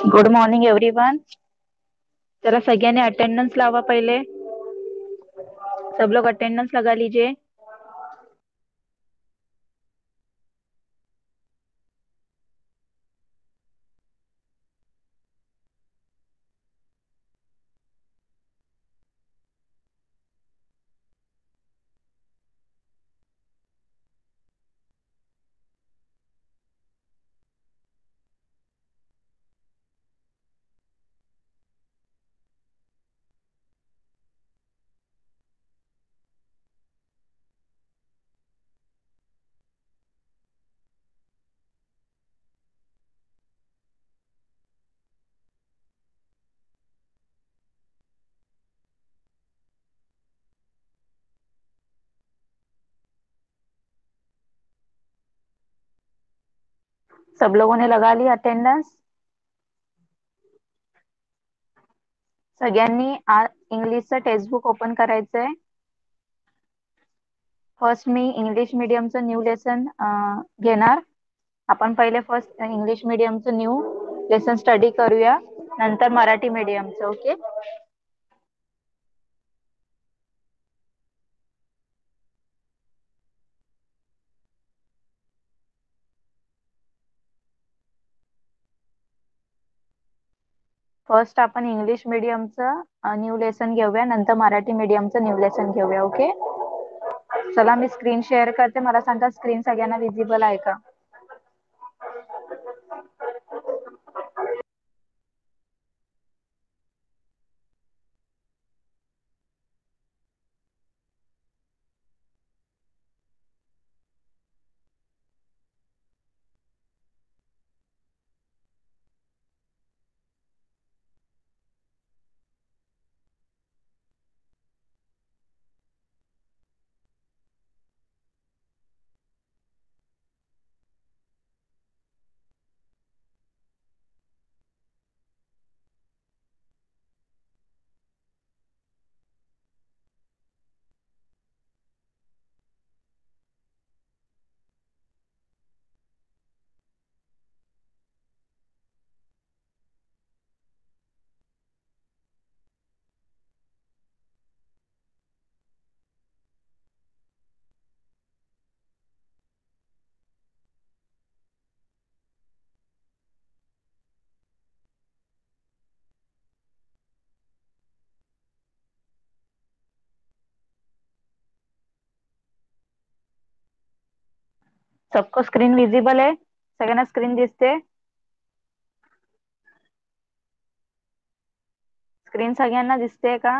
Good morning everyone. जरा सगळ्यांनी attendance लावा पहले। सब लोग अटेंडेंस लगा लीजिए। सब लोगों ने लगा ली अटेंडेंस। सगळ्यांनी इंग्लिशचं टेक्स्टबुक ओपन करायचंय। फर्स्ट मी इंग्लिश मीडियमचं न्यू लेसन घेणार। आपण पहिले फर्स्ट इंग्लिश मीडियमचं न्यू लेसन स्टडी करूया, नंतर मराठी मीडियमचं। ओके। फर्स्ट आपण इंग्लिश मीडियमचं न्यू लेसन घेऊया, नंतर मराठी मीडियमचं न्यू लेसन घेऊया। ओके। चला मी स्क्रीन शेअर करते, मला सांगा स्क्रीन सगळ्यांना विजिबल आहे का? सबको स्क्रीन विजिबल आहे? सगळ्यांना स्क्रीन दिसते? स्क्रीन सगळ्यांना दिसते का?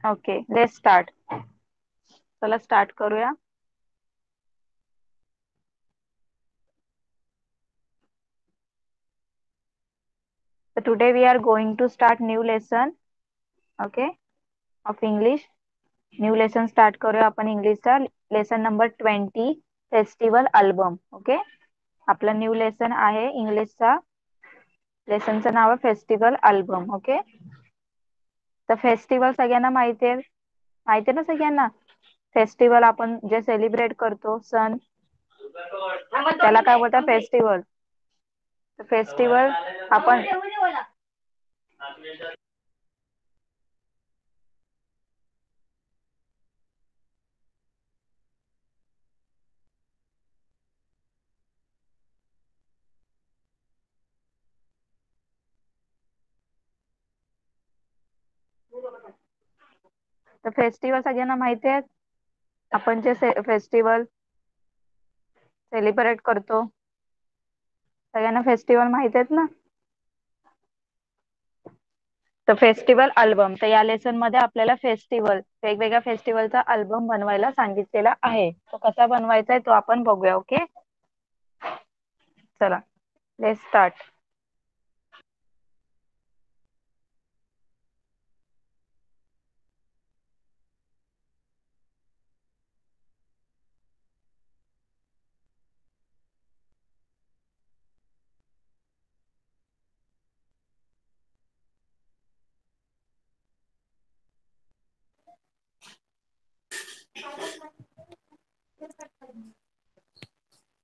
Okay, let's start. चला स्टार्ट करूया। So today we are going to start new lesson, okay, of English. New lesson start करूया आपण इंग्लिशचा। Lesson number 20, festival album. Okay. आपलं न्यू लेसन आहे इंग्लिशचा। लेसनचं नाव आहे फेस्टिवल अल्बम। ओके। तर फेस्टिवल सगळ्यांना माहिती आहे, माहिती आहे ना सगळ्यांना? फेस्टिवल आपण जे सेलिब्रेट करतो सण, त्याला काय बोलतात? फेस्टिवल। फेस्टिवल आपण तर फेस्टिवल सगळ्यांना माहिती आहेत। आपण जे फेस्टिवल सेलिब्रेट करतो, सगळ्यांना फेस्टिवल माहिती आहेत ना? तर फेस्टिवल अल्बम, तर या लेसन मध्ये आपल्याला फेस्टिवल, वेगवेगळ्या फेस्टिवलचा अल्बम बनवायला सांगितलेला आहे। तो कसा बनवायचा आहे तो आपण बघूया। ओके। चला लेट्स स्टार्ट।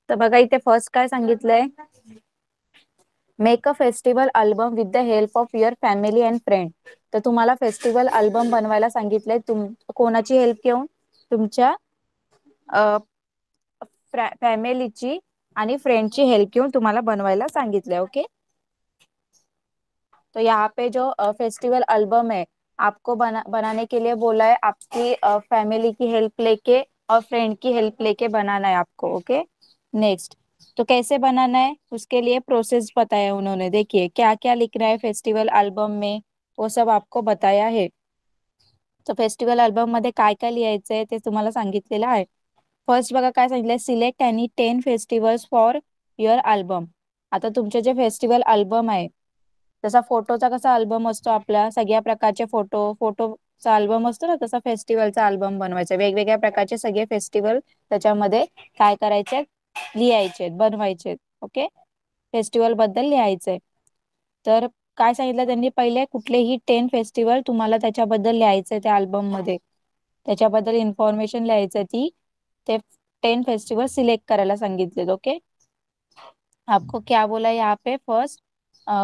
तर बघा इथे फर्स्ट काय सांगितलंय? Make a festival album with the help of your family and friend. तर तुम्हाला फेस्टिवल अल्बम बनवायला सांगितलंय, कोणाची हेल्प घेऊन? तुमच्या फॅमिलीची आणि फ्रेंडची हेल्प घेऊन तुम्हाला बनवायला सांगितलंय. ओके, तो यहाँ पे जो फेस्टिवल एल्बम है आपको बनाने के लिए बोला है, आपकी फैमिली की हेल्प लेके और फ्रेंड की हेल्प लेके बनाना है आपको. ओके, नेक्स्ट, तो कैसे बनाना है उसके लिए प्रोसेस बताया उन्होंने. देखिए क्या क्या लिखना है फेस्टिवल एल्बम में, वो सब आपको बताया है. तर फेस्टिवल अल्बम मध्ये काय काय लिहायचंय ते तुम्हाला सांगितलेलं आहे. फर्स्ट बघा काय सांगितलंय, select any 10 festivals for your album. आता तुमचे जे फेस्टिवल अल्बम आहे, जसा फोटोचा कसा अल्बम असतो आपला, सगळ्या प्रकारचे फोटोचा अल्बम असतो ना, तसा फेस्टिवलचा अल्बम बनवायचा. वेगवेगळ्या प्रकारचे सगळे फेस्टिवल त्याच्यामध्ये काय करायचे, लिहायचे, बनवायचे. ओके, फेस्टिवल बद्दल लिहायचंय. तर काय सांगितलं त्यांनी, पहिले कुठलेही 10 फेस्टिवल तुम्हाला त्याच्याबद्दल लिहायचंय त्या अल्बम मध्ये, त्याच्याबद्दल इन्फॉर्मेशन लिहायचं, ती ते 10 फेस्टिवल सिलेक्ट करायला सांगितले. ओके, आपको क्या बोला यहाँ पे, फर्स्ट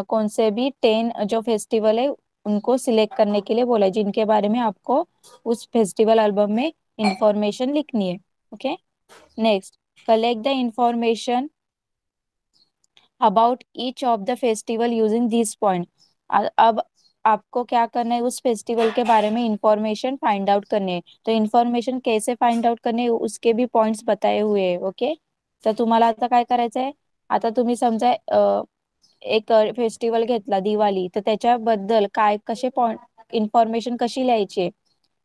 कौन से भी 10 जो फेस्टिवल है उनको सिलेक्ट करने के लिए बोला है, जिनके बारे में आपको उस फेस्टिवल एल्बम में इंफॉर्मेशन लिखनी है. Okay, next, collect the information about each of the festival using this point. अब आपको क्या करना है, उस फेस्टिवल के बारे में इंफॉर्मेशन फाइंड आउट करनी है. तो इन्फॉर्मेशन कैसे फाइंड आउट करणे उसके भी पॉइंट्स बताए हुए है. ओके, तर तुम्हाला आता काय करायचं आहे, आता तुम्ही समजा एक फेस्टिवल घेतला दिवाळी, तर त्याच्याबद्दल काय कसे पॉइंट, इन्फॉर्मेशन कशी लिहायची,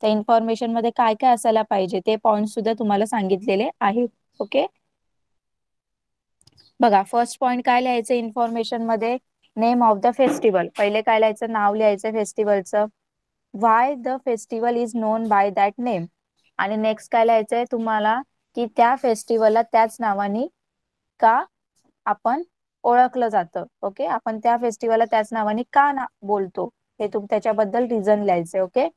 त्या इन्फॉर्मेशन मध्ये काय काय असायला पाहिजे ते पॉइंट सुद्धा तुम्हाला सांगितलेले आहेत. ओके, बघा फर्स्ट पॉइंट काय लिहायचं इन्फॉर्मेशन मध्ये, नेम ऑफ द फेस्टिवल. पहिले काय लिहायचं, नाव लिहायचं फेस्टिवलचं, why the festival is known by that name. आणि नेक्स्ट काय लिहायचंय तुम्हाला, की त्या फेस्टिवलला त्याच नावाने का आपण ओळखलं जातं. ओके, आपण त्या फेस्टिवलला त्याच नावाने का बोलतो, हे त्याच्याबद्दल रिझन लिहायचंय. ओके,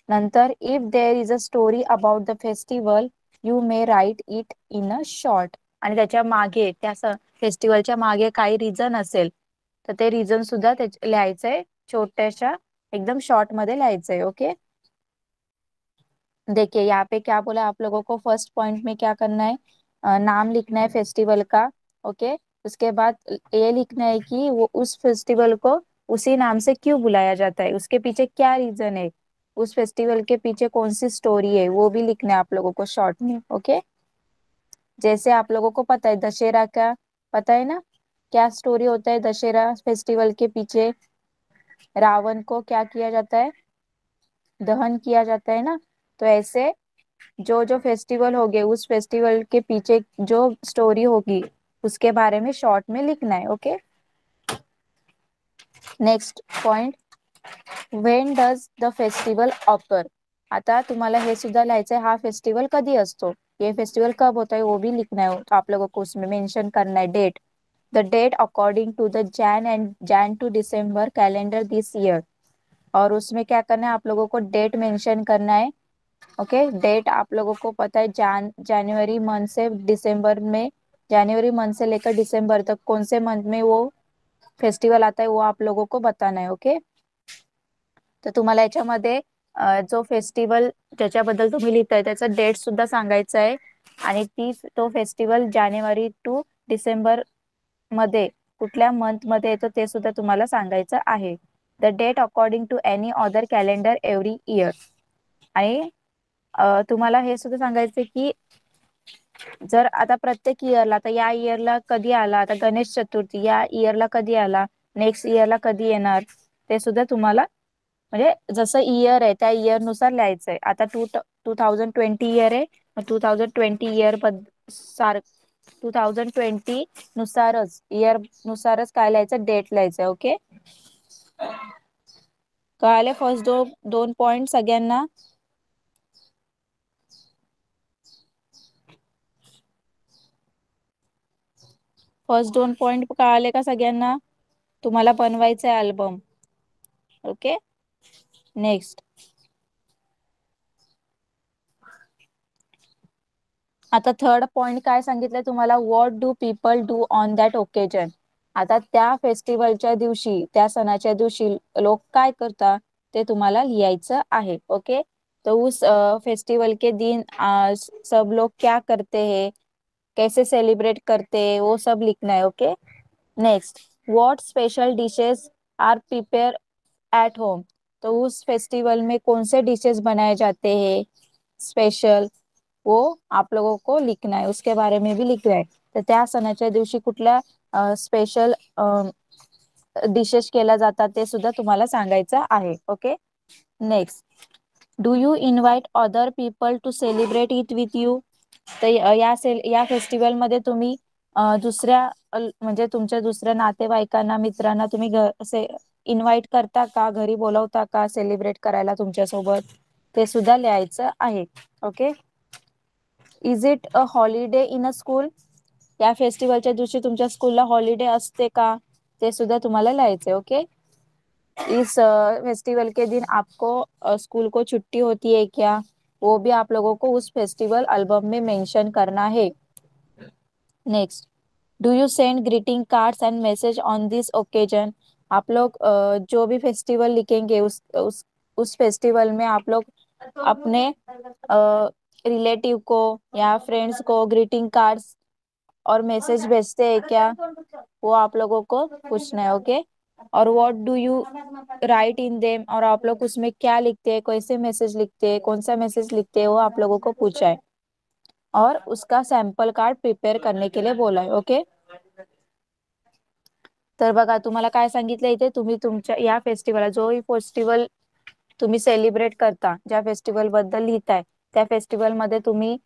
नंतर if there is a story about the festival you may write it in a short. आणि त्याच्या मागे, त्या फेस्टिवलच्या मागे काही रिझन असेल तर ते रिझन सुद्धा लिहायचंय, छोट्याशा एकदम शॉर्ट मध्ये लिहायचंय. ओके, देखिए यहाँ पे क्या बोला आप लोगों को, फर्स्ट पॉइंट में क्या करना है, नाम लिखना है फेस्टिवल का. ओके, उसके बाद ये लिखना है कि वो उस फेस्टिवल को उसी नाम से क्यों बुलाया जाता है, उसके पीछे क्या रीजन है, उस फेस्टिवल के पीछे कौन सी स्टोरी है, वो भी लिखना है आप लोगों को शॉर्ट में. ओके, जैसे आप लोगों को पता है दशहरा का, पता है ना क्या स्टोरी होता है दशहरा फेस्टिवल के पीछे, रावण को क्या किया जाता है, दहन किया जाता है ना. तो ऐसे जो जो फेस्टिवल होगे उस फेस्टिवल के पीछे जो स्टोरी होगी उसके बारे में शॉर्ट में लिखना है. Okay, next point, when does the festival occur. आता तुम्हाला हे सुद्धा लिहायचं है, हा फेस्टिवल कधी असतो, ये फेस्टिवल कब होता है वो भी लिखना है. तो आप लोगों को उसमें मेंशन करना है date, the date according to the Jan to December calendar this year. और उसमें क्या करना है, आप लोगों को डेट मेंशन करना है. ओके, डेट आप लोगों को पता है, जनवरी मंथ से दिसंबर में, जनवरी मंथ से लेकर दिसंबर तक कौन से मंथ में वो फेस्टिवल आता है वो आप लोगों को बताना है. ओके, तर तुम्हाला याच्यामध्ये जो फेस्टिवल ज्याच्याबद्दल तुम्ही लिहिताय त्याचा डेट सुद्धा सांगायचा आहे, आणि तो फेस्टिवल जानेवारी टू डिसेंबर मध्ये कुठल्या मंथ मध्ये येतो ते सुद्धा तुम्हाला सांगायचं आहे. The date according to any other calendar every year. आणि तुम्हाला हे सुद्धा सांगायचं की जर आता प्रत्येक इयरला, आता या इयरला कधी आला, आता गणेश चतुर्थी या इयरला कधी आला, नेक्स्ट इयरला कधी येणार, ते सुद्धा तुम्हाला म्हणजे जसं इयर आहे त्या इयर नुसार लिहायचंय. आता 2020 इयर आहे, 2020 इयर सार 2020 नुसारच, इयर नुसारच काय लिहायचं, डेट लिहायचंय. ओके, कळाले फर्स्ट दोन पॉइंट सगळ्यांना. फर्स्ट दोन पॉइंट कळाले का सगळ्यांना, तुम्हाला बनवायचं आहे अल्बम. ओके, नेक्स्ट, आता थर्ड पॉइंट काय सांगितलंय तुम्हाला, what do people do on that occasion. आता त्या फेस्टिवलच्या दिवशी, त्या सणाच्या दिवशी लोक काय करतात ते तुम्हाला लिहायचं आहे. ओके, तो उस फेस्टिवल के दिन सब लोग क्या करते हैं, कैसे सेलिब्रेट करते हैं, वो सब लिखना है. Okay. Next, what special dishes are prepare at home. तो उस फेस्टिवल में कौन से डिशेस बनाए जाते हैं स्पेशल, वो आप लोगों को लिखना है, उसके बारे में भी लिखना है. तर त्या सणाच्या दिवशी कुठल्या स्पेशल डिशेस केल्या जातात ते सुद्धा तुम्हाला सांगायचं आहे. Okay. Next, do you invite other people to celebrate it with you. तर या फेस्टिवल मध्ये तुम्ही दुसऱ्या म्हणजे तुमच्या दुसऱ्या नातेवाईकांना, मित्रांना तुम्ही असे इन्व्हाइट करता का, घरी बोलवता का सेलिब्रेट करायला तुमच्या सोबत, ते सुद्धा लिहायचं आहे. Okay. Is it a holiday in a school. या फेस्टिवलच्या दिवशी तुमच्या स्कूलला हॉलिडे असते का, ते सुद्धा तुम्हाला लिहायचे. ओके. इस फेस्टिवल के दिन आपको स्कूल को छुट्टी होती है क्या, वो भी आप लोगों को उस फेस्टिवल एल्बम में मेंशन करना है. Next, do you send greeting cards end message on this occasion. आप लोग जो भी फेस्टिवल लिखेंगे उस फेस्टिवल में आप लोग अपने रिलेटिव को या फ्रेंड्स को ग्रीटिंग कार्ड्स और मैसेज भेजते हैं क्या, वो आप लोगों को पूछना है. ओके. और what do you right in them, और आप लोग उसमें क्या लिखते हैं, कैसे मैसेज लिखते हैं, कौन सा मैसेज लिखते हैं, वो आप लोगों को पूछा है और उसका सॅम्पल कार्ड प्रिपेअर करने के लिए बोला है. ओके. तर बघा तुम्हाला काय सांगितलं इथे, तुम्ही तुमच्या या फेस्टिवल, जो फेस्टिवल तुम्ही सेलिब्रेट करता, ज्या फेस्टिवल बद्दल लिहिताय, त्या फेस्टिवल मध्ये तुम्ही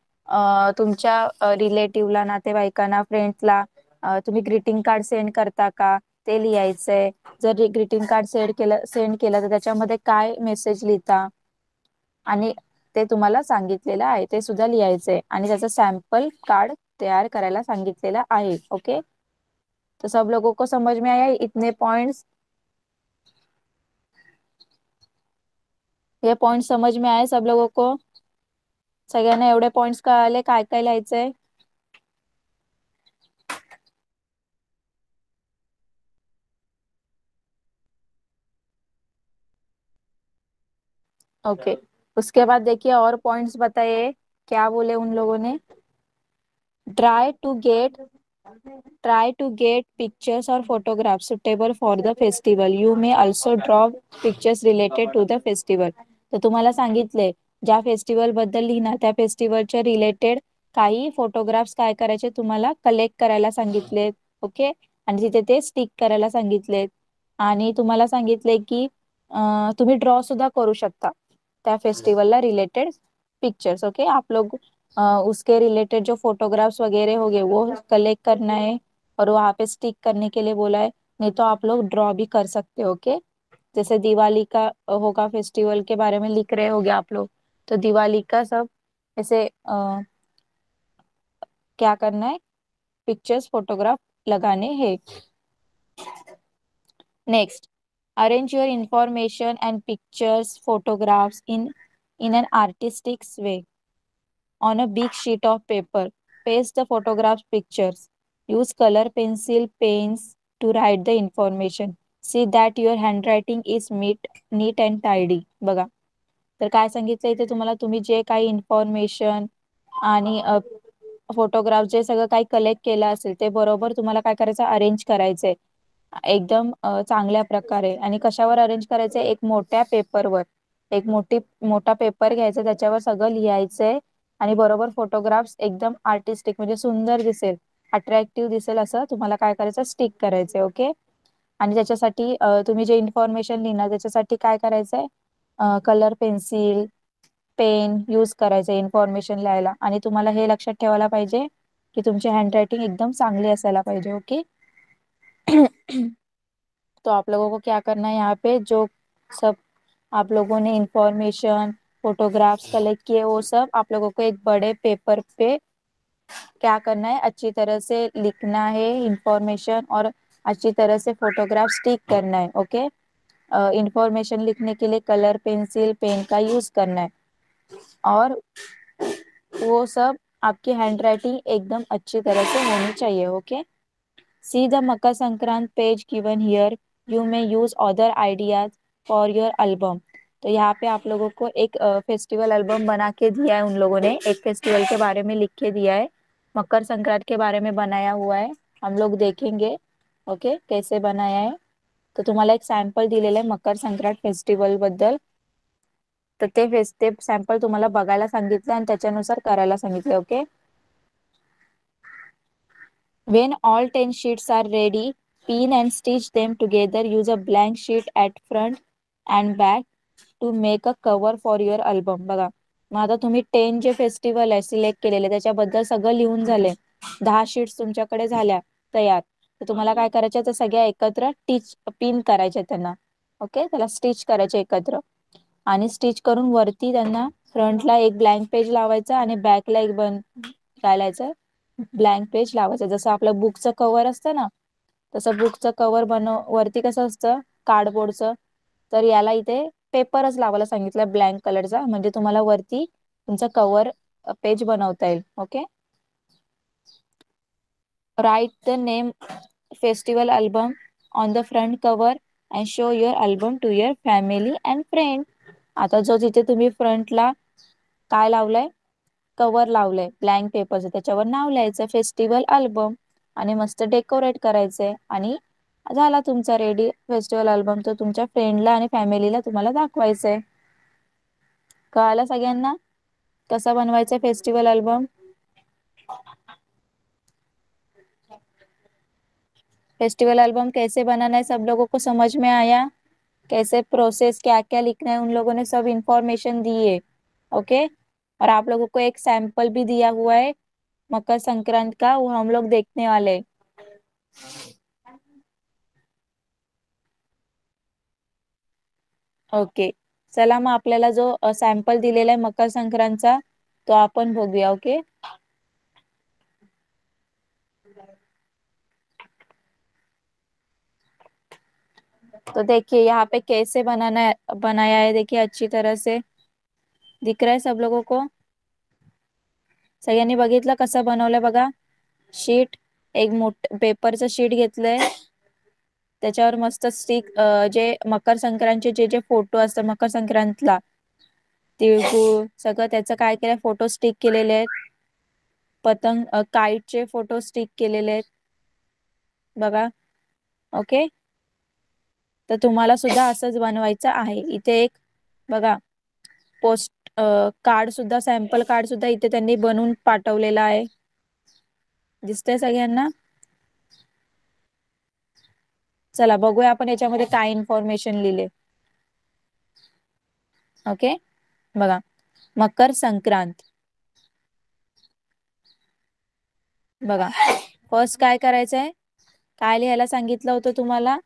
तुमच्या रिलेटिव्हला, नातेवाईकांना, फ्रेंड्सला तुम्ही ग्रीटिंग कार्ड सेंड करता का, ते लिहायचंय. जर ग्रीटिंग कार्ड सेंड केलं तर त्याच्यामध्ये काय मेसेज लिहिता, आणि ते तुम्हाला सांगितलेलं आहे ते सुद्धा लिहायचंय, आणि त्याचं सॅम्पल कार्ड तयार करायला सांगितलेलं आहे. ओके. तो सब लोगों को समझ में आया इतने पॉइंट्स, ये पॉइंट समझ में आए सब लोगों को. सगळ्यांना एवढे पॉइंट्स कळाले काय काय लिहायचंय. ओके. उसके बाद देखिए और पॉइंट्स बताइए क्या बोले उन लोगों ने. Try to get try to get pictures or photographs suitable for the festival. You may also draw pictures related to the festival. तर तुम्हाला सांगितले ज्या फेस्टिवल बद्दल लिहिणार त्या फेस्टिवलच्या रिलेटेड काही फोटोग्राफ्स काय करायचे तुम्हाला कलेक्ट करायला सांगितलेत. ओके. आणि तिथे ते स्टिक करायला सांगितलेत, आणि तुम्हाला सांगितले की तुम्ही ड्रॉ सुद्धा करू शकता त्या फेस्टिवलला रिलेटेड पिक्चर्स. ओके. आप लोग उसके रिलेटेड जो फोटोग्राफ्स वगैरह हो गए वो कलेक्ट करना है और वहाँ पे स्टिक करने के लिए बोला है. नहीं तो आप लोग ड्रॉ भी कर सकते हो. ओके. जैसे दिवाली का होगा, फेस्टिवल के बारे में लिख रहे होगे आप लोग, तो दिवाली का सब ऐसे क्या करना है, पिक्चर्स फोटोग्राफ लगाने हैं. Next, arrange your information end pictures photographs in an artistic way on a big sheet of paper. Paste the photographs pictures. Use color pencil pens to write the information. See that your handwriting is neat and tidy. बघा, तर काय सांगितलं इथे तुम्हाला, तुम्ही जे काही information आणि फोटोग्राफ जे सगळं काही कलेक्ट केलं असेल ते बरोबर तुम्हाला काय करायचं, अरेंज करायचंय एकदम चांगल्या प्रकारे. आणि कशावर अरेंज करायचंय, एक मोठ्या पेपरवर, एक मोठा पेपर घ्यायचा, त्याच्यावर सगळं लिहायचंय, आणि बरोबर फोटोग्राफ्स एकदम आर्टिस्टिक म्हणजे सुंदर दिसेल, अट्रॅक्टिव्ह दिसेल असं तुम्हाला काय करायचं, स्टिक करायचंय. ओके. आणि त्याच्यासाठी तुम्ही जे इन्फॉर्मेशन लिहिणार त्याच्यासाठी काय करायचंय, कलर पेन्सिल पेन यूज करायचं इन्फॉर्मेशन लिहायला. आणि तुम्हाला हे लक्षात ठेवायला पाहिजे की तुमची हँडरायटिंग एकदम चांगली असायला पाहिजे. ओके. तो आप लोगों को क्या करना है, यहाँ पे जो सब आप लोगों ने इंफॉर्मेशन फोटोग्राफ्स कलेक्ट किए वो सब आप लोगों को एक बड़े पेपर पे क्या करना है, अच्छी तरह से लिखना है इंफॉर्मेशन, और अच्छी तरह से फोटोग्राफ स्टिक करना है. ओके. इंफॉर्मेशन लिखने के लिए कलर पेंसिल पेन का यूज करना है, और वो सब आपकी हैंड राइटिंग एकदम अच्छी तरह से होनी चाहिए. Okay. See the Makar Sankrant page given here. You may use other ideas for your album. तो यहाँ पे आप लोगों को एक फेस्टिवल एल्बम बना के दिया है, उन लोगों ने एक फेस्टिवल के बारे में लिख के दिया है, मकर संक्रांत के बारे में बनाया हुआ है. हम लोग देखेंगे ओके कैसे बनाया है. तर तुम्हाला एक सॅम्पल दिलेलं आहे मकर संक्रांत फेस्टिवल बद्दल. तर ते सॅम्पल तुम्हाला बघायला सांगितलं आणि त्याच्यानुसार करायला सांगितलं. Okay. When all 10 sheets are ready, pin and stitch them together. Use a blank sheet at front and back to make a cover for your album. बघा मग आता तुम्ही 10 जे फेस्टिवल आहे सिलेक्ट केलेले त्याच्याबद्दल सगळं लिहून झाले. 10 शीट्स तुमच्याकडे झाल्या तयार. तर तुम्हाला काय करायचं तर सगळ्या एकत्र पिन करायच्या त्यांना. ओके त्याला स्टिच करायचे एकत्र आणि स्टिच करून वरती त्यांना फ्रंटला एक ब्लँक पेज लावायचं आणि बॅकला एक घालायचं ब्लँक पेज लावायचं. जसं आपलं बुकचं कव्हर असतं ना तसं बुकचं कव्हर वरती कसं असतं कार्डबोर्डचं, तर याला इथे पेपरच लावायला सांगितलं ब्लँक कलरचा, म्हणजे तुम्हाला वरती तुमचं कव्हर पेज बनवता येईल. Okay. Write the name festival album on the front cover and show your album to your family and friend. आता जो तिथे तुम्ही फ्रंटला काय लावलंय कव्हर लावलंय ब्लँक पेपरचं त्याच्यावर नाव लिहायचं फेस्टिवल अल्बम आणि मस्त डेकोरेट करायचंय आणि झाला तुमचा रेडी फेस्टिवल अल्बम. तो तुमच्या फ्रेंडला आणि फॅमिलीला तुम्हाला दाखवायचंय. कळालं सगळ्यांना कसं बनवायचं फेस्टिवल अल्बम. फेस्टिवल एल्बम कैसे बनाना है सब लोगों को समझ में आया. कैसे प्रोसेस क्या क्या लिखना है उन लोगों ने सब इंफॉर्मेशन दी है. ओके. और आप लोगों को एक सैंपल भी दिया हुआ है मकर संक्रांत का, वो हम लोग देखने वाले हैं. ओके चला मग आपल्याला जो सॅम्पल दिलेला आहे मकर संक्रांतचा तो आपण बघूया. ओके. तो देखिए यहाँ पे कैसे बनाया है देखिए अच्छी तरह से दिख रहा है सब लोगों को. सगळ्यांनी बघितलं कसं बनवलंय बघा. शीट एक पेपरचं शीट घेतलंय त्याच्यावर मस्त स्टिक जे मकर संक्रांतचे जे जे फोटो असतात मकर संक्रांतला तिळगुळ सगळं त्याचं काय केलंय फोटो स्टिक केलेले आहेत. पतंग काईटचे फोटो स्टिक केलेले आहेत बघा. ओके. तर तुम्हाला सुद्धा असंच बनवायचं आहे. इथे एक बघा पोस्ट कार्ड सुद्धा सॅम्पल कार्ड सुद्धा इथे त्यांनी बनवून पाठवलेला आहे. दिसतंय सगळ्यांना. चला बघूया आपण याच्यामध्ये काय इन्फॉर्मेशन लिहिले. ओके बघा मकर संक्रांत बघा फर्स्ट काय करायचंय काय लिहायला सांगितलं होतं तुम्हाला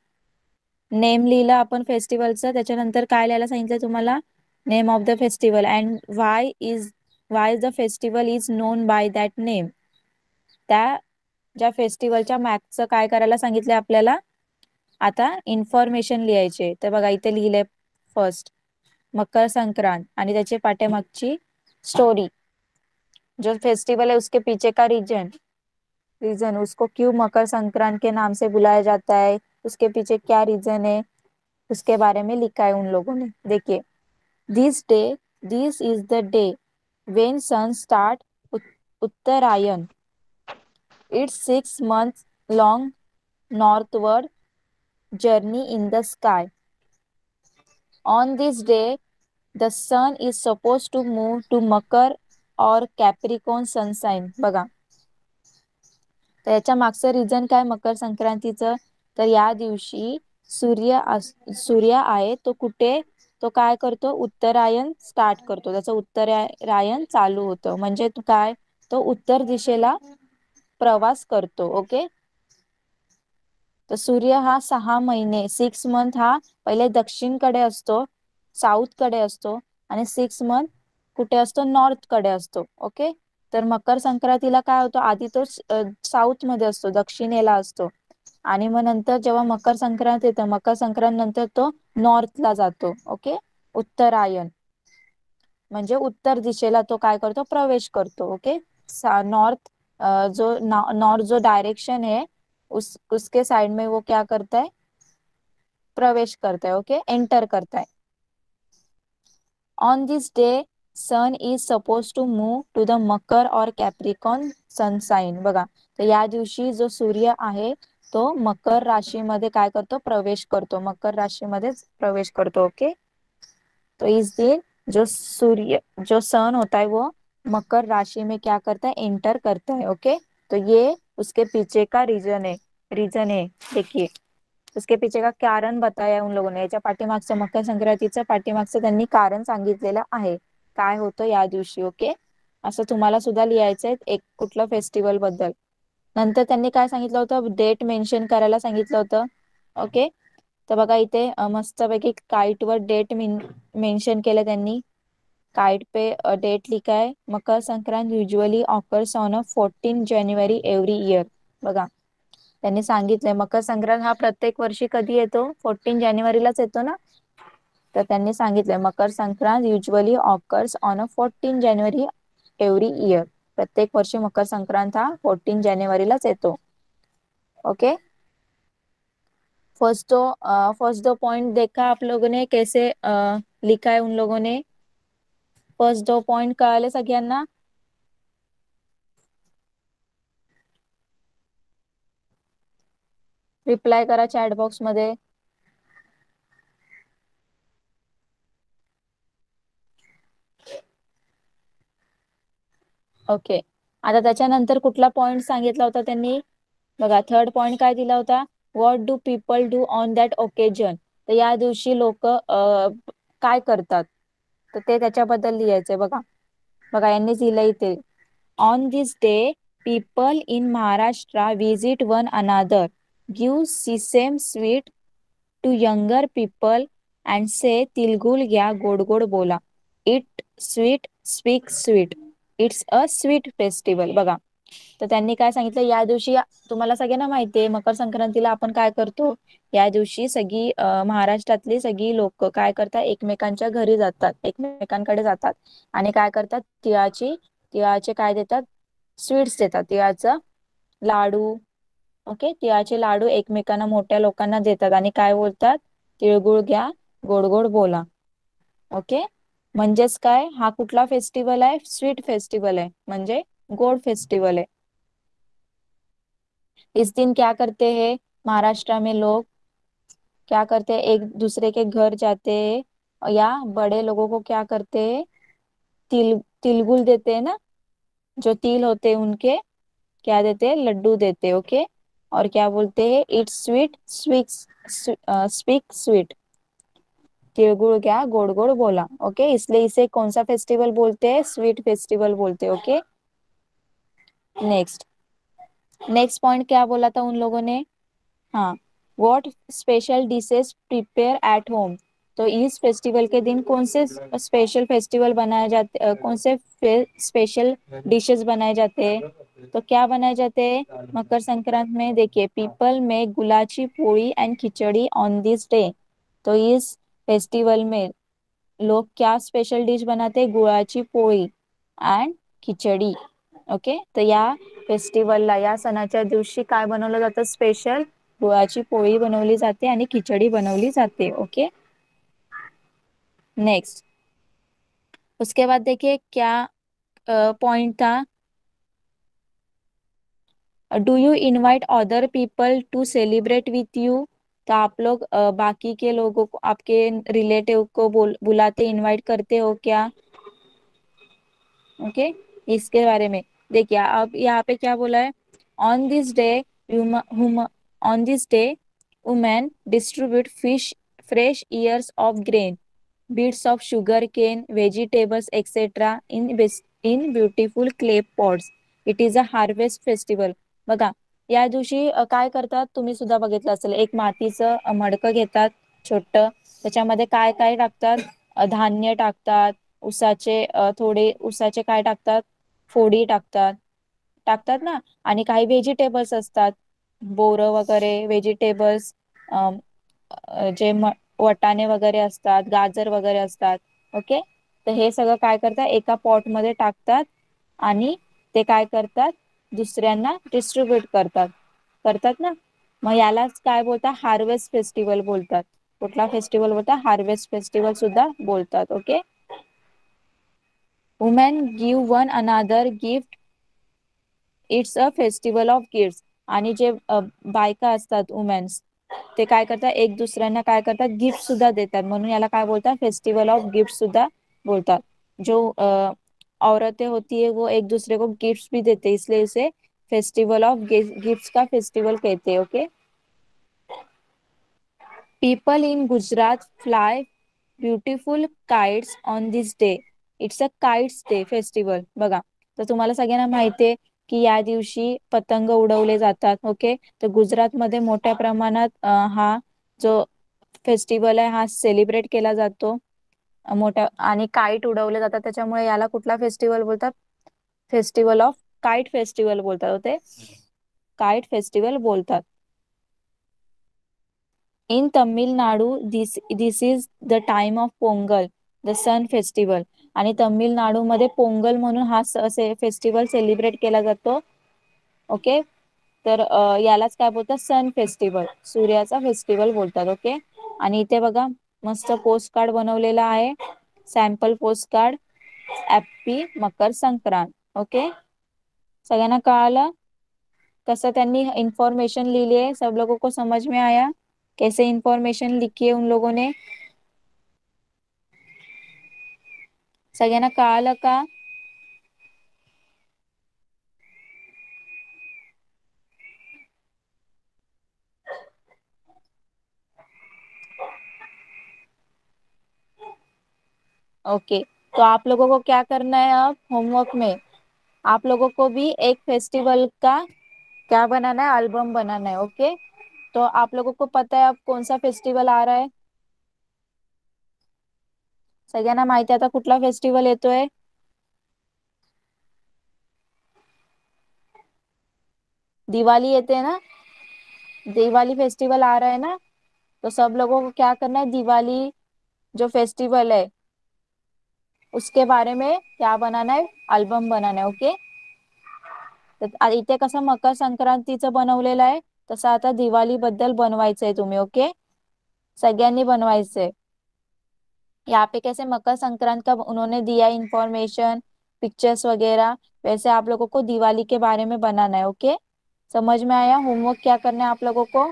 नेम लिहिलं आपण फेस्टिवलचं. त्याच्यानंतर काय लिहायला सांगितलं तुम्हाला name of the festival and why the festival is known by that name. त्या ज्या फेस्टिवलच्या मॅथचं काय करायला सांगितलं आपल्याला आता इन्फॉर्मेशन लिहायचे. तर बघा इथे लिहिले फर्स्ट मकर संक्रांत आणि त्याचे पाठीमागची स्टोरी. जो फेस्टिवल है उसके पीछे का रीजन उसको क्यों मकर संक्रांत के नाम से बुलाया जाता है, उसके पीछे क्या रीजन है उसके बारे में लिखा है उन लोगों ने. देखिए this is the day when sun start Uttarayan. It's 6 months long northward journey in the sky. On this day, the sun is supposed to move to Makar or Capricorn sun sign. बघा तर याच्या मागचं reason काय मकर संक्रांतीचं तर या दिवशी सूर्य आहे तो कुठे तो काय करतो उत्तरायण स्टार्ट करतो. त्याचं उत्तरायण चालू होतं म्हणजे काय तो उत्तर दिशेला प्रवास करतो. ओके. तर सूर्य हा 6 महिने 6 मंथ हा पहिले दक्षिणकडे असतो साऊथ कडे असतो आणि 6 मंथ कुठे असतो नॉर्थ कडे असतो. ओके. तर मकर संक्रांतीला काय होतो आधी तो साऊथ मध्ये असतो दक्षिणेला असतो आणि मग नंतर जेव्हा मकर संक्रांत येतं मकर संक्रांत नंतर तो नॉर्थला जातो. ओके. उत्तरायण म्हणजे उत्तर दिशेला तो काय करतो प्रवेश करतो. ओके. नॉर्थ जो डायरेक्शन आहे उसके साइड में वो क्या करता है, प्रवेश करता है, ओके, एंटर करता है। On this day sun is suppose to move to the Makar और कॅप्रिकॉन सन साइन, बघा. तर या दिवशी जो सूर्य आहे तो मकर राशीमध्ये काय करतो, प्रवेश करतो, मकर राशीमध्येच प्रवेश करतो, ओके. तो इस दिन जो सूर्य जो सन होता है वो मकर राशि में क्या करता है, एंटर करता है, ओके. तो ये उसके पीछे का रीजन है देखिए, उसके पीछे का कारण बताया उन लोगों ने, याच्या पाठीमागचं मकर संक्रांतीचं पाठीमागचं त्यांनी कारण सांगितलेलं आहे, काय होतं या दिवशी, ओके. असं तुम्हाला सुद्धा लिहायचंय एक कुठलं फेस्टिवल बद्दल. नंतर त्यांनी काय सांगितलं होतं, डेट मेन्शन करायला सांगितलं होतं, ओके. तर बघा इथे मस्तपैकी काइट वर डेट मेन्शन केलं त्यांनी. काइट पे डेट लिखा है, Makar Sankrant usually occurs on 14 January every year, बघा. त्यांनी सांगितलंय मकर संक्रांत हा प्रत्येक वर्षी कधी येतो, 14 जानेवारीलाच येतो ना. तर त्यांनी सांगितलंय Makar Sankrant usually occurs on 14 January every year, प्रत्येक वर्षी मकर संक्रांत हा 14 जानेवारीलाच येतो, ओके. फर्स्ट दो पॉइंट देखा आप लोगों ने कैसे लिखा है उन लोगों ने, फर्स्ट दो पॉइंट कळाले सगळ्यांना. रिप्लाय करा चॅट बॉक्स मध्ये. ओके. आता त्याच्यानंतर कुठला पॉइंट सांगितला होता त्यांनी, बघा थर्ड पॉइंट काय दिला होता, what do people do on that occasion, तर या दिवशी लोक काय करतात, तर ते त्याच्याबद्दल लिहायचंय, बघा. बघा यांनीच लिहिलंय इथे, on this day people in Maharashtra visit one another, give sesame sweet to younger people and say तिलगुल घ्या गोड गोड बोला, eat sweet speak sweet, it's a sweet festival, बघा. तर त्यांनी काय सांगितलं, या दिवशी तुम्हाला सगळ्यांना माहितीये मकर संक्रांतीला आपण काय करतो, या दिवशी सगळी महाराष्ट्रातली सगळी लोक काय करतात, एकमेकांच्या घरी जातात, एकमेकांकडे जातात आणि काय करतात, तिळाचे काय देतात, स्वीट्स देतात, तिळाचं लाडू, ओके, तिळाचे लाडू एकमेकांना मोठ्या लोकांना देतात आणि काय बोलतात, तिळगुळ घ्या गोड गोड बोला, ओके. म्हणजेच काय, हा कुठला फेस्टिवल आहे, स्वीट फेस्टिवल आहे, म्हणजे गोड फेस्टिवल है. इस दिन क्या करते हैं, महाराष्ट्र में लोग क्या करते हैं, एक दूसरे के घर जाते हैं या बड़े लोगों को क्या करते हैं, तिलगुल देते हैं ना, जो तिल होते हैं उनके क्या देते हैं, लड्डू देते हैं, ओके. और क्या बोलते हैं, it's sweet sweet speak sweet, tilgul क्या गोड गोड बोला, ओके. इसलिए इसे कौन सा फेस्टिवल बोलते हैं, स्वीट फेस्टिवल बोलते हैं, ओके. नेक्स्ट नेक्स्ट पॉइंट क्या बोला था उन लोगों ने, हाँ, what special dishes prepare at home, तो इस फेस्टिवल के दिन कौन से स्पेशल फेस्टिवल बनाए जाते कौन से स्पेशल डिशेस बनाए जाते हैं, तो क्या बनाए जाते हैं मकर संक्रांत में, देखिए पीपल में गुलाची पोड़ी and khichdi on this day, तो इस फेस्टिवल में लोग क्या स्पेशल डिश बनाते हैं, गुळाची पोळी एंड खिचडी, ओके. तर या फेस्टिवलला या सणाच्या दिवशी काय बनवलं जातं, स्पेशल गुळाची पोळी बनवली जाते आणि खिचडी बनवली जाते, ओके. नेक्स्ट उसके बाद देखिए क्या पॉइंट था, do you invite other people to celebrate with you, तो आप लोग बाकी के लोगों को, आपके रिलेटिव को बुलाते इनवाइट करते हो क्या, ओके. इसके बारे में देखिए, अब यहाँ पे क्या बोला है, on this day on this day women distribute fish fresh years of grain, beads of sugar cane, vegetables etcetera in beautiful clay pots, it is a harvest festival, बघा. या दिवशी काय करतात, तुम्ही सुद्धा बघितलं असेल, एक मातीचं मडकं घेतात छोट, त्याच्यामध्ये काय काय टाकतात, धान्य टाकतात, थोडे उसाचे काय टाकतात, फोडी टाकतात, टाकतात ना, आणि काही व्हेजिटेबल्स असतात, बोरं वगैरे व्हेजिटेबल्स, जे वटाणे वगैरे असतात, गाजर वगैरे असतात, ओके. तर हे सगळं काय करतात, एका पॉट मध्ये टाकतात आणि ते काय करतात, दुसऱ्यांना डिस्ट्रीब्यूट करतात, करतात ना, मग यालाच काय बोलतात, हार्वेस्ट फेस्टिवल बोलतात. कुठला फेस्टिवल बोलतात, हार्वेस्ट फेस्टिवल सुद्धा बोलतात. Okay. Women give one another gift, it's a festival of gift. आणि जे बायका असतात वुमेन्स, ते काय करतात, एक दुसऱ्यांना काय करतात, गिफ्ट सुद्धा देतात, म्हणून याला काय बोलतात, फेस्टिवल ऑफ गिफ्ट सुद्धा बोलतात. जो औरतें होती है वो एक दूसरे को गिफ्ट्स भी देते, इसलिए इसे फेस्टिवल ऑफ गिफ्ट्स का फेस्टिवल कहते हैं. Okay. People in Gujarat fly beautiful kites on this day. It's a kites day festival. बघा, तर तुम्हाला सगळ्यांना माहिती आहे की या दिवशी पतंग उडवले जातात. ओके. तर गुजरातमध्ये मोठ्या प्रमाणात हा जो फेस्टिवल आहे हा सेलिब्रेट केला जातो. मोठ्या आणि काईट उडवले जातात, त्याच्यामुळे याला कुठला फेस्टिवल बोलतात, फेस्टिवल ऑफ काइट फेस्टिवल बोलतात. होते काइट फेस्टिवल बोलतात. In Tamil Nadu this is the time of Pongal, the sun festival. आणि तमिळनाडूमध्ये पोंगल म्हणून हा फेस्टिवल सेलिब्रेट केला जातो. ओके. तर यालाच काय बोलतात, सन फेस्टिवल, सूर्याचा फेस्टिवल बोलतात. ओके. आणि इथे बघा मस्त पोस्ट कार्ड बनवलेला आहे, sample post card. Happy Makar Sankrant. Okay. सगळ्यांना कळालं कसं त्यांनी इंफॉर्मेशन लिहिली है, सब लोगों को समझ में आया कैसे इंफॉर्मेशन लिखी है उन लोगों ने. सगळ्यांना कळालं का? ओके. तो आप लोगों को क्या करना है, अब होमवर्क में आप लोगों को भी एक फेस्टिवल का क्या बनाना है, एल्बम बनाना है. ओके. तो आप लोगों को पता है अब कौन सा फेस्टिवल आ रहा है, सगळ्यांना माहिती आहे आता कुठला फेस्टिवल येतोय. दिवाली येते ना, दिवाली फेस्टिवल आ रहा है ना. तो सब लोगों को क्या करना है, दिवाली जो फेस्टिवल है उसके बारे में क्या बनाना है, अल्बम बनाना है. ओके. तर इथे कसं मकर संक्रांतीचं बनवलेलं आहे, तसं आता दिवाळी बद्दल बनवायचंय तुम्ही. ओके. सगळ्यांनी बनवायचंय. यहाँ पे कैसे मकर संक्रांत का उन्होंने दिया इंफॉर्मेशन, पिक्चर्स वगैरह, वैसे आप लोगों को दिवाली के बारे में बनाना है. ओके. समझ में आया. होमवर्क क्या करना है आप लोगों को,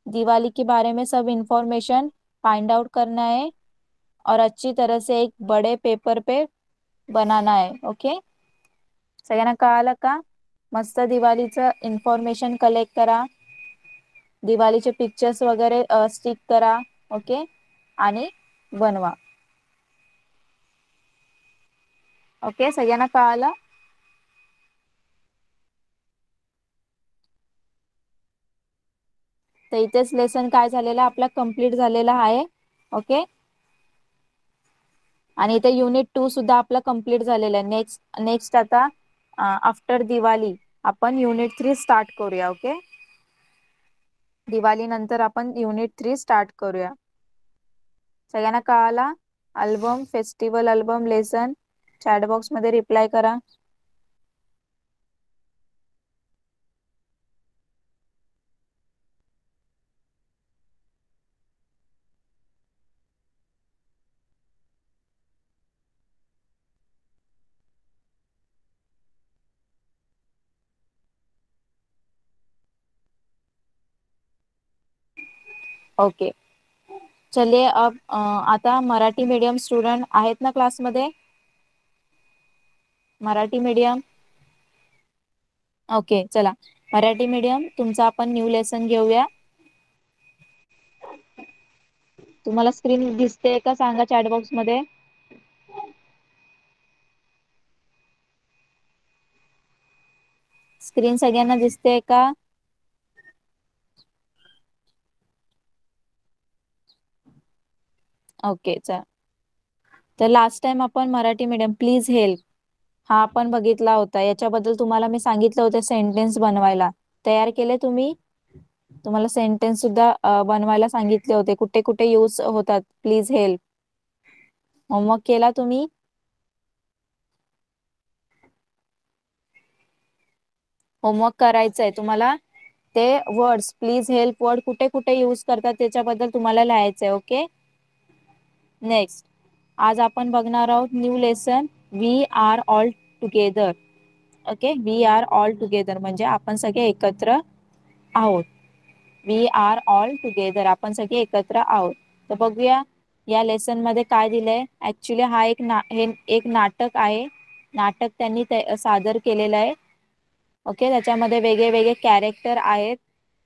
दिवाली के बारे में सब इंफॉर्मेशन फाइंड आउट करना है और अच्छी तरह से एक बड़े पेपर पे बनाना है. ओके. सगळ्यांना कळालं का? मस्त दिवाळीचं इन्फॉर्मेशन कलेक्ट करा, दिवाळीचे पिक्चर्स वगैरे स्टिक करा. ओके. आणि बनवा. ओके. सगळ्यांना कळालं. तर इथेच लेसन काय झालेला आपला कंप्लीट झालेला आहे. ओके. आणि इथे युनिट 2 सुद्धा आपला कंप्लीट झालेला आहे. नेक्स्ट आता आफ्टर दिवाळी आपण युनिट 3 स्टार्ट करूया. ओके. दिवाळी नंतर आपण युनिट 3 स्टार्ट करूया. सगळ्यांना कळाला. Album festival album lesson chat box मध्ये रिप्लाय करा. ओके. चलिए अब आता मराठी मीडियम स्टुडंट आहेत ना क्लासमध्ये, मराठी मीडियम. ओके. चला मराठी मीडियम तुमचा आपण न्यू लेसन घेऊया. तुम्हाला स्क्रीन दिसते का सांगा चॅट बॉक्स मध्ये. स्क्रीन सगळ्यांना दिसते का? ओके. चला, तर लास्ट टाइम आपण मराठी मीडियम प्लीज हेल्प हा आपण बघितला होता. याच्याबद्दल तुम्हाला मी सांगितलं होतं सेंटेन्स बनवायला. तयार केले तुम्ही? तुम्हाला सेंटेन्स सुद्धा बनवायला सांगितले होते, कुठे कुठे यूज होतात. प्लीज हेल्प होमवर्क केला तुम्ही? होमवर्क करायचा आहे तुम्हाला. ते वर्ड्स प्लीज हेल्प वर्ड कुठे कुठे यूज करतात त्याच्याबद्दल तुम्हाला लिहायचंय. ओके. नेक्स्ट, आज आपण बघणार आहोत new lesson, we are all together. Okay, we are all together म्हणजे आपण सगळे एकत्र आहोत. वी आर ऑल टुगेदर, आपण सगळे एकत्र आहोत. तर बघूया या लेसन मध्ये काय दिलंय. ऍक्च्युली हा हे एक नाटक आहे. नाटक त्यांनी सादर केलेलं आहे. ओके, त्याच्यामध्ये वेगळे वेगळे कॅरेक्टर आहेत,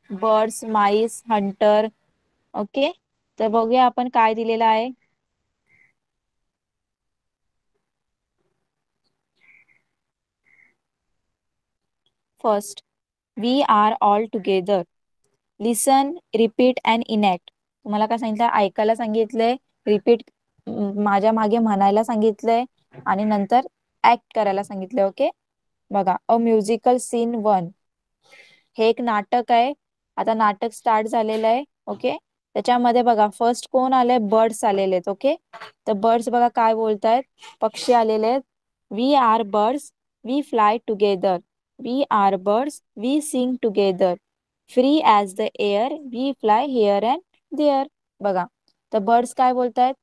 बर्ड्स, माईस, हंटर. ओके, तर बघूया आपण काय दिलेलं आहे. First, we are all together. Listen, repeat and enact. तुम्हाला काय सांगितलं, ऐकायला सांगितलंय, रिपीट माझ्या मागे म्हणायला सांगितलंय आणि नंतर ऍक्ट करायला सांगितलंय. ओके, बघा, अ म्युझिकल सीन 1. हे एक नाटक आहे. आता नाटक स्टार्ट झालेलं आहे. ओके, त्याच्यामध्ये बघा फर्स्ट कोण आलंय, बर्ड्स आलेले आहेत. ओके, तर बर्ड्स बघा काय बोलतायत, पक्षी आलेले आहेत. We are birds, we fly together. We are birds, we sing together. Free as the air, we fly here and there. बघा, तर बर्ड्स काय बोलतायत,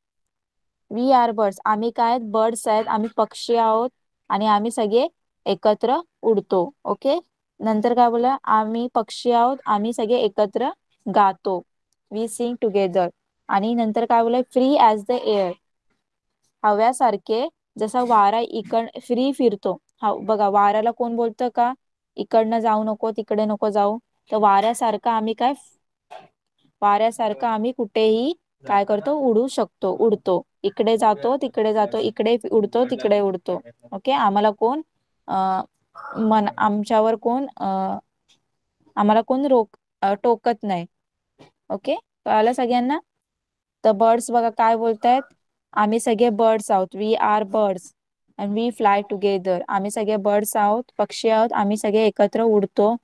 वी आर बर्ड्स, आम्ही काय आहेत, बर्ड्स आहेत, आम्ही पक्षी आहोत आणि आम्ही सगळे एकत्र उडतो. ओके, नंतर काय बोला, आम्ही पक्षी आहोत, आम्ही सगळे एकत्र गातो. We sing together. आणि नंतर काय बोला, फ्री ॲज द एअर, हव्यासारखे, जसा वारा फ्री फिरतो. हा बघा, वाऱ्याला कोण बोलतं का, इकडनं जाऊ नको, तिकडे नको जाऊ. तर वाऱ्यासारखं आम्ही काय, वाऱ्यासारखं आम्ही कुठेही काय करतो, उडू शकतो, उडतो. इकडे जातो, तिकडे जातो, इकडे उडतो, तिकडे उडतो. ओके, आम्हाला कोण आमच्यावर कोण आम्हाला कोण टोकत नाही. ओके, कळालं सगळ्यांना. तर बर्ड्स बघा काय बोलतायत, आम्ही सगळे बर्ड्स आहोत. We are birds and we fly together. आम्ही सगळे बर्ड्स आहोत, पक्षी आहोत, आम्ही सगळे एकत्र उडतो.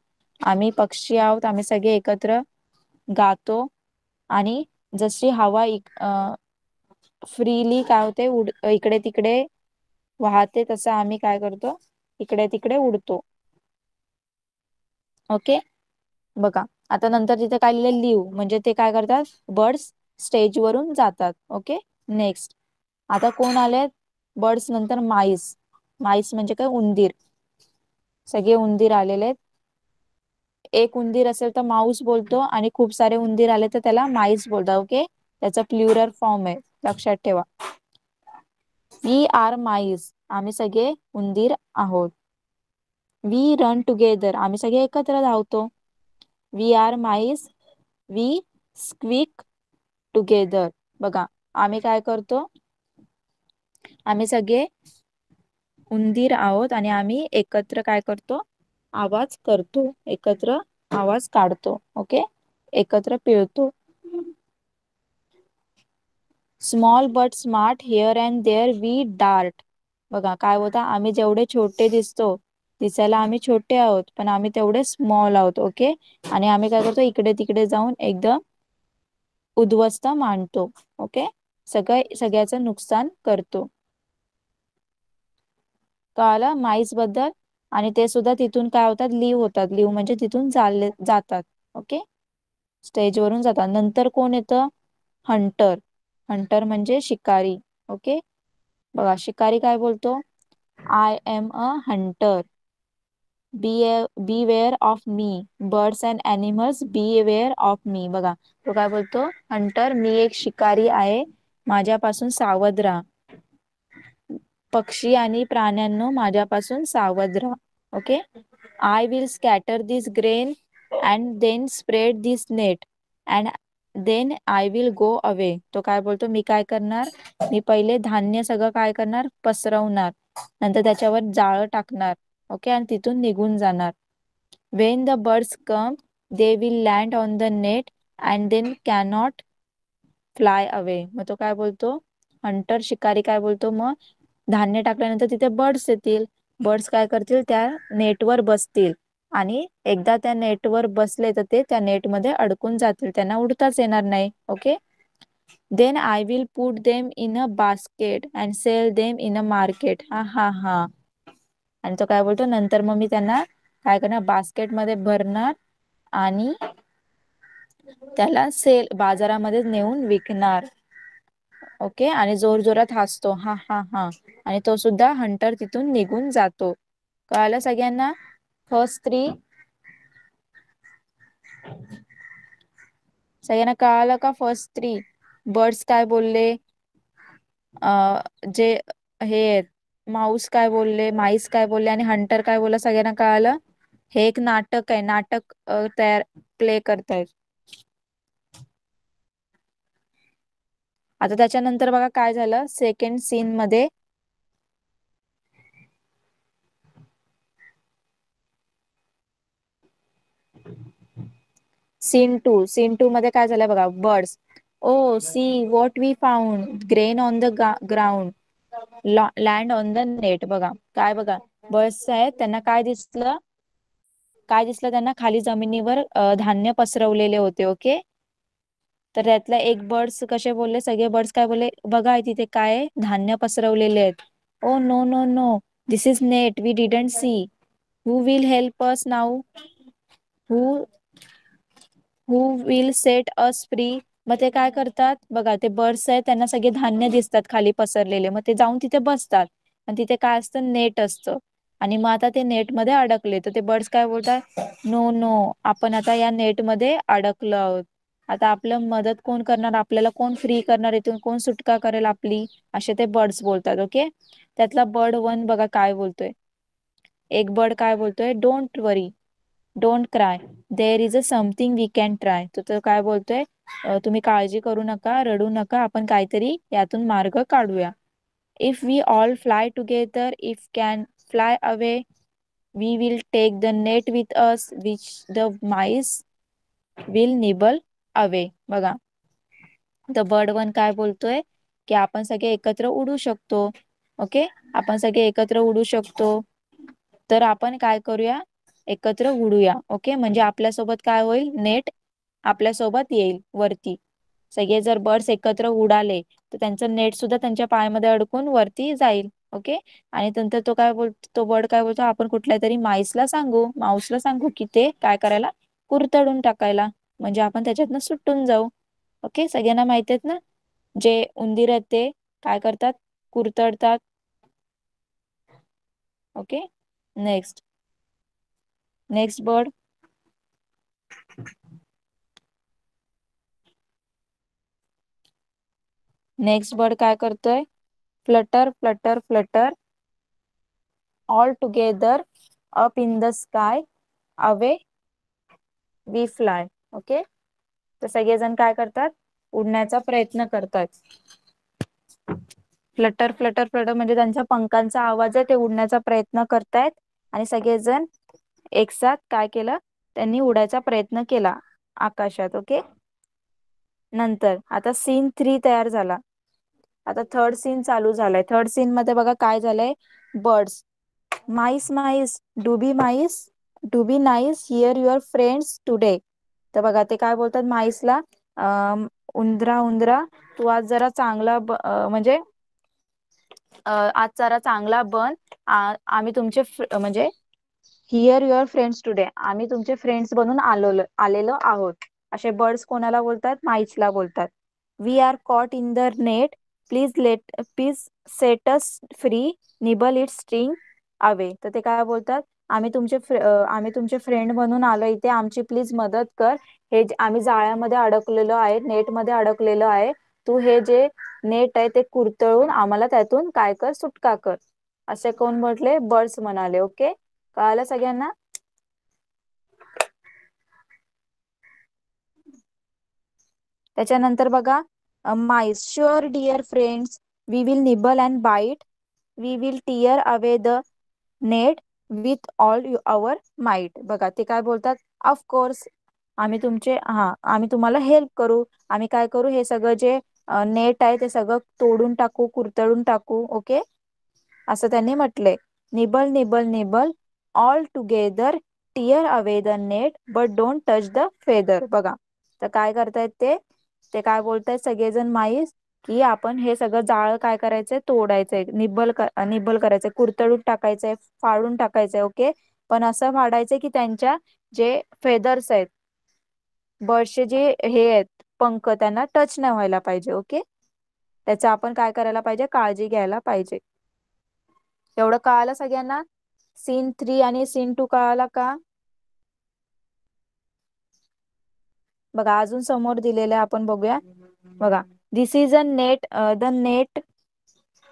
आम्ही पक्षी आहोत, आम्ही सगळे एकत्र गातो. आणि जशी हवा फ्रीली काय होते, इकडे तिकडे वाहते, तसं आम्ही काय करतो, इकडे तिकडे उडतो. ओके, बघा आता नंतर तिथे काय लिहिलं, लिव्ह, म्हणजे ते काय करतात, बर्ड्स स्टेजवरून जातात. ओके, नेक्स्ट, आता कोण आले, बर्ड्स नंतर माईस. माईस म्हणजे काय, उंदीर. सगळे उंदीर आलेले आहेत. एक उंदीर असेल तर माऊस बोलतो आणि खूप सारे उंदीर आले तर त्याला माईस बोलतात. ओके, त्याचा प्लुरल फॉर्म आहे, लक्षात ठेवा. वी आर माईस, आम्ही सगळे उंदीर आहोत. वी रन टुगेदर, आम्ही सगळे एकत्र धावतो. We are mice, we squeak together. बघा, आम्ही काय करतो, आम्ही सगळे उंदीर आहोत आणि आम्ही एकत्र काय करतो, आवाज करतो, एकत्र आवाज काढतो. ओके, एकत्र पिळतो. Small but smart, here and there we dart. बघा काय होता, आम्ही जेवढे छोटे दिसायला आम्ही छोटे आहोत, पण आम्ही तेवढे स्मॉल आहोत. ओके, आणि आम्ही काय करतो, इकडे तिकडे जाऊन एकदम उद्ध्वस्त मांडतो. ओके, सगळ्याचं नुकसान करतो. कळालं माईस बद्दल. आणि ते सुद्धा तिथून काय होतात, लिव्ह होतात. लिव्ह म्हणजे तिथून जातात. ओके, स्टेजवरून जातात. नंतर कोण येतं, हंटर. हंटर म्हणजे शिकारी. ओके, बघा शिकारी काय बोलतो, I am a hunter, beware of me, birds and animals beware of me. बघा तो काय बोलतो, हंटर, मी एक शिकारी आहे, माझ्यापासून सावध राहा. पक्षी आणि प्राण्यांनो, माझ्यापासून सावध राहा. Okay, I will scatter this grain and then spread this net and then I will go away. तो काय बोलतो, मी काय करणार, मी पहिले धान्य सगळं काय करणार, पसरवणार, नंतर त्याच्यावर जाळं टाकणार. ओके, आणि तिथून निघून जाणार. When the birds come, they will land on the net and then cannot fly away. मग तो काय बोलतो, हंटर शिकारी काय बोलतो, मग धान्य टाकल्यानंतर तिथे बर्ड्स येतील, बर्ड्स काय करतील, त्या नेटवर बसतील आणि एकदा त्या नेटवर बसले तर ते त्या नेटमध्ये अडकून जातील, त्यांना उडताच येणार नाही. Okay, then I will put them in a basket and sell them in a market. हा हा हा, आणि तो काय बोलतो, नंतर मग मी त्यांना काय करणार, बास्केटमध्ये भरणार आणि त्याला सेल बाजारामध्ये नेऊन विकणार. ओके, आणि जोर जोरात हसतो, हा हा हा. आणि तो सुद्धा हंटर तिथून निघून जातो. कळालं सगळ्यांना? फर्स्ट थ्री सगळ्यांना कळालं का? फर्स्ट थ्री बर्ड्स काय बोलले, जे हे माऊस काय बोलले, माईस काय बोलले आणि हंटर काय बोलला, सगळ्यांना कळालं? हे एक नाटक आहे, नाटक तयार प्ले करतायत. आता त्याच्यानंतर बघा काय झालं सेकंड सीन मध्ये. सीन टू मध्ये काय झालंय बघा. Birds, oh see what we found, grain on the ground, land on the net. बघा काय, बघा बर्ड्स आहेत, त्यांना काय दिसलं, काय दिसलं त्यांना, खाली जमिनीवर धान्य पसरवलेले होते. ओके, तर त्यातला एक बर्ड्स कसे बोलले, सगळे बर्ड्स काय बोलले, बघा तिथे काय धान्य पसरवलेले आहेत. Oh no no no, this is net, we didn't see, who will help us now, who who will set us free. मग ते काय करतात बघा, ते बर्ड्स आहेत त्यांना सगळे धान्य दिसतात खाली पसरलेले, मग ते जाऊन तिथे बसतात आणि तिथे काय असतं, नेट असतं. आणि मग आता ते नेटमध्ये अडकले, तर ते बर्ड्स काय बोलतात, नो नो, आपण आता या नेटमध्ये अडकलो आहोत. आता आपलं मदत कोण करणार, आपल्याला कोण फ्री करणार, इथून कोण सुटका करेल आपली, असे ते बर्ड्स बोलतात. ओके, त्यातला बर्ड वन बघा काय बोलतोय. एक बर्ड काय बोलतोय, don't worry, don't cry, there is a something we can try. तर काय बोलतोय, तुम्ही काळजी करू नका, रडू नका, आपण काहीतरी यातून मार्ग काढूया. If we all fly together, if can fly away, we will take the net with us, which the mice will nibble away. बघा, द बर्ड वन काय बोलतोय, की आपण सगळे एकत्र उडू शकतो. ओके, आपण सगळे एकत्र उडू शकतो, तर आपण काय करूया, एकत्र उडूया. ओके, म्हणजे आपल्यासोबत काय होईल, नेट आपल्यासोबत येईल वरती. सगळे जर बर्ड्स एकत्र उडाले तर त्यांचं नेट सुद्धा त्यांच्या पायामध्ये अडकून वरती जाईल. ओके, आणि नंतर तो काय बोलतो, तो बर्ड काय बोलतो, आपण कुठल्या तरी माईसला सांगू, माऊसला सांगू की ते काय करायला, कुरतडून टाकायला, म्हणजे आपण त्याच्यातनं सुटून जाऊ. ओके, सगळ्यांना माहिती आहेत ना, जे उंदीर आहेत ते काय करतात, कुरतडतात. Okay, next next bird. Next bird काय करतोय, flutter flutter flutter all together up in the sky, away we fly. Okay, तर सगळेजण काय करतात, उडण्याचा प्रयत्न करतात. फ्लटर फ्लटर फ्लटर म्हणजे त्यांच्या पंखांचा आवाज आहे, ते उडण्याचा प्रयत्न करतायत. आणि सगळेजण एकसाथ काय केलं, त्यांनी उडायचा प्रयत्न केला आकाशात. ओके, नंतर आता सीन थ्री तयार झाला. आता थर्ड सीन चालू झालाय. थर्ड सीन मध्ये बघा काय झालंय, birds, mice mice, do be mice, do be nice, here your friends today. तर बघा ते काय बोलतात माईसला, उंदरा उंदरा, तू आज जरा चांगला म्हणजे आज जरा चांगला बन, आम्ही तुमचे म्हणजे हिअर युअर फ्रेंड्स टुडे, आम्ही तुमचे फ्रेंड्स बनून आलेलो आहोत. असे बर्ड्स कोणाला बोलतात, माईसला बोलतात. We are caught in the net, please set us free, nibble it string away. तर ते काय बोलतात, आम्ही तुमचे फ्रेंड बनून आलो इथे, आमची प्लीज मदत कर, हे आम्ही जाळ्यामध्ये अडकलेलो आहे, नेटमध्ये अडकलेलो आहे, तू हे जे नेट आहे ते कुरतळून आम्हाला त्यातून काय कर, सुटका कर. असे कोण म्हटले, बर्ड्स म्हणाले. ओके, कळालं सगळ्यांना? त्याच्यानंतर बघा, mice, sure dear friends, we will nibble and bite, we will tear away the net with all our might. बघा ते काय बोलतात, ऑफकोर्स आम्ही तुम्हाला हेल्प करू, आम्ही काय करू, हे सगळं जे नेट आहे ते सगळं तोडून टाकू, कुरतडून टाकू. ओके, असं त्यांनी म्हटलंय. Nibble nibble nibble all together, tear away the net, but don't touch the feather. बघा, तर काय करतायत ते काय बोलतायत सगळेजण माईस, की आपण हे सगळं जाळं काय करायचंय, तोडायचंय, निब्बल करायचंय, कुरतडून टाकायचंय, फाडून टाकायचंय. ओके, पण असं फाडायचंय की त्यांच्या जे फेदर्स आहेत बर्डचे जे हे आहेत पंख त्यांना टच नाही व्हायला पाहिजे. ओके, त्याचा आपण काय करायला पाहिजे, काळजी घ्यायला पाहिजे. एवढं कळालं सगळ्यांना? सीन 3 आणि सीन 2 कळाला का? बघा अजून समोर दिलेलं आहे, आपण बघूया. बघा, this is a net, the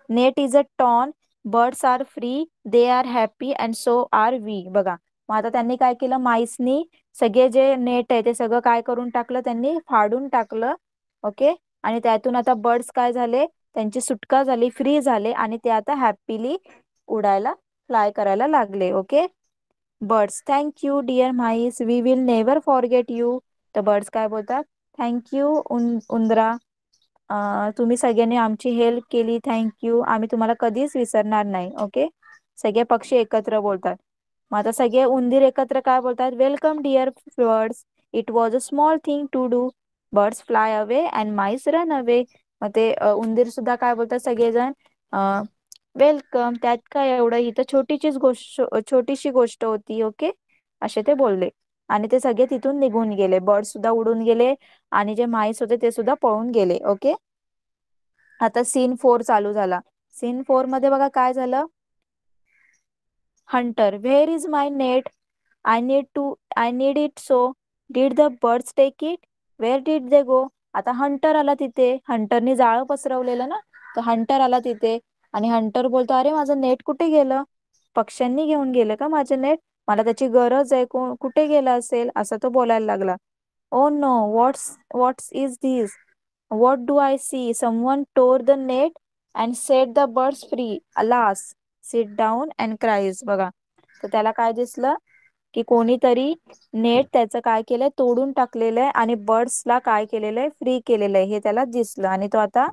net is a torn, birds are free, they are happy and so are we. बघा, मग आता त्यांनी काय केलं, माईसनी सगळे जे नेट आहे ते सगळं काय करून टाकलं, त्यांनी फाडून टाकलं. ओके, आणि त्यातून आता बर्ड्स काय झाले, त्यांची सुटका झाली, फ्री झाले आणि ते आता हॅपीली उडायला, फ्लाय करायला लागले. Okay, birds, thank you dear mice, we will never forget you. तर बर्ड्स काय बोलतात, थँक्यू उंदरा, तुम्ही सगळ्यांनी आमची हेल्प केली, थँक्यू, आम्ही तुम्हाला कधीच विसरणार नाही. ओके, सगळे पक्षी एकत्र बोलतात. मग आता सगळे उंदीर एकत्र काय बोलतात, welcome dear birds, it was a small thing to do, birds fly away and mice run away. मग ते उंदीर सुद्धा काय बोलतात सगळेजण, वेलकम, त्यात काय एवढं, ही तर छोटीशी गोष्ट होती. ओके, असे ते बोलले आणि ते सगळे तिथून निघून गेले. बर्ड सुद्धा उडून गेले आणि जे माईस होते ते सुद्धा पळून गेले. ओके, आता सीन 4 चालू झाला. सीन 4 मध्ये बघा काय झालं, hunter, where is my net, I need it so, did the birds take it, where did they go. आता हंटर आला तिथे, हंटरनी जाळं पसरवलेलं ना, तर हंटर आला तिथे आणि हंटर बोलतो, अरे माझं नेट कुठे गेलं, पक्ष्यांनी घेऊन गेलं का माझं नेट, मला त्याची गरज आहे, कुठे गेलं असेल, असं तो बोलायला लागला. Oh no, what's is this, what do I see, someone tore the net and set the birds free, alas, sit down and cries. बघा, तर त्याला काय दिसलं की कोणीतरी नेट त्याचं काय केलंय, तोडून टाकलेलं आहे आणि बर्ड्सला काय केलेलं आहे, फ्री केलेलं आहे, हे त्याला दिसलं आणि तो आता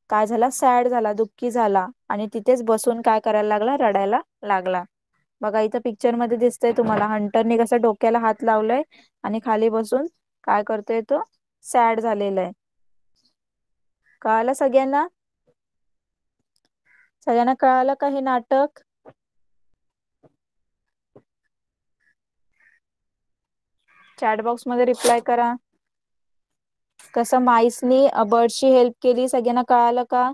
काय झाला, सॅड झाला, दुःखी झाला आणि तिथेच बसून काय करायला लागला, रडायला लागला. बघा इथं पिक्चर मध्ये दिसतंय तुम्हाला, हंटरने कसं डोक्याला हात लावलाय आणि खाली बसून काय करतोय, तो सॅड झालेला आहे. कळालं सगळ्यांना? सगळ्यांना कळालं का हे नाटक? चॅट बॉक्स मध्ये रिप्लाय करा. कसं माईसनी बर्डची हेल्प केली, सगळ्यांना कळालं का?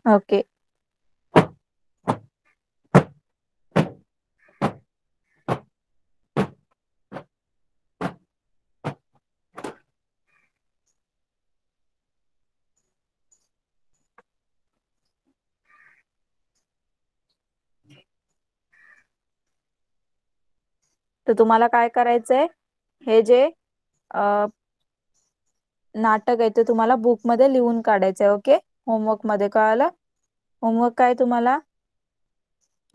ओके, तर तुम्हाला काय करायचंय, हे जे नाटक आहे ते तुम्हाला बुक मध्ये लिहून काढायचंय. ओके, होमवर्क मध्ये. कळालं? होमवर्क काय तुम्हाला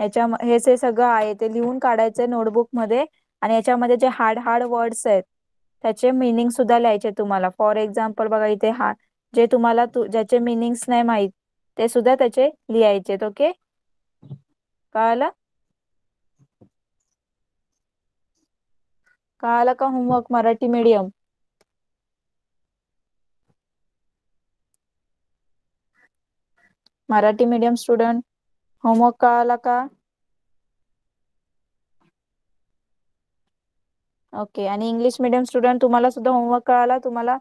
हे सगळं आहे ते लिहून काढायचंय नोटबुक मध्ये आणि याच्यामध्ये जे हार्ड हार्ड वर्ड्स आहेत त्याचे मिनिंग सुद्धा लिहायचे तुम्हाला. फॉर एक्झाम्पल बघा इथे जे तुम्हाला ज्याचे मिनिंग्स नाही माहित ते सुद्धा त्याचे लिहायचे. ओके, कळालं? कळालं का homework Marathi medium? Marathi medium student homework कळाला का? ओके, आणि इंग्लिश मीडियम स्टुडंट तुम्हाला सुद्धा होमवर्क कळाला. तुम्हाला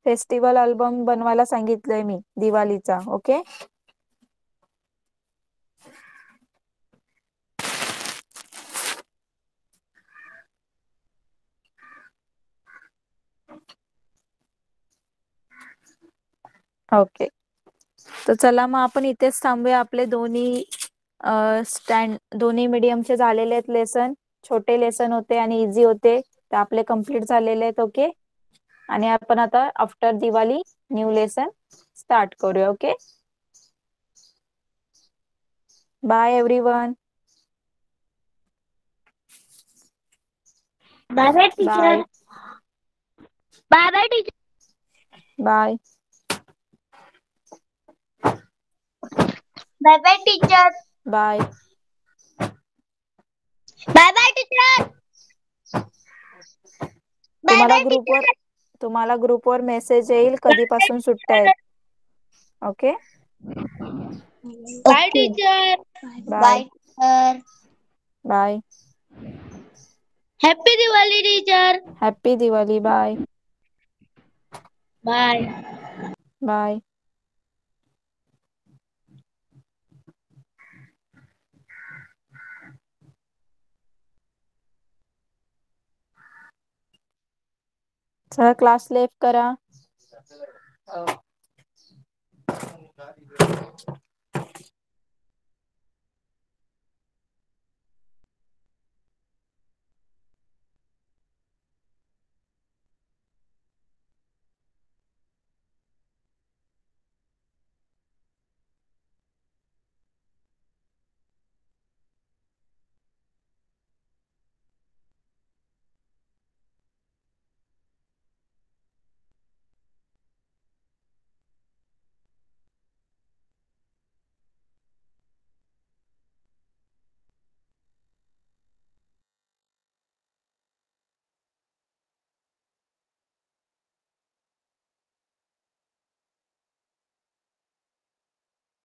फेस्टिवल अल्बम बनवायला सांगितलंय मी दिवाळीचा. Okay, okay. तर चला मग आपण इथेच थांबूया. आपले दोन्ही मीडियमचे झालेले आहेत लेसन. छोटे लेसन होते आणि इझी होते, ते आपले कम्प्लीट झालेले आहेत. ओके, आणि आपण आता after Diwali new lesson start करूया. Okay, bye everyone. Bye bye teacher. Bye bye bye teacher. Bye. Bye bye teacher. Bye. Bye bye teacher. Bye तुम्हाला बाय ग्रुपवर टीचर. तुम्हाला ग्रुपवर मेसेज येईल कधीपासून सुट्ट्या आहेत. Okay. Bye teacher. Bye bye teacher. Bye. Happy Diwali teacher. Happy Diwali. Bye bye. Bye. चला class left करा.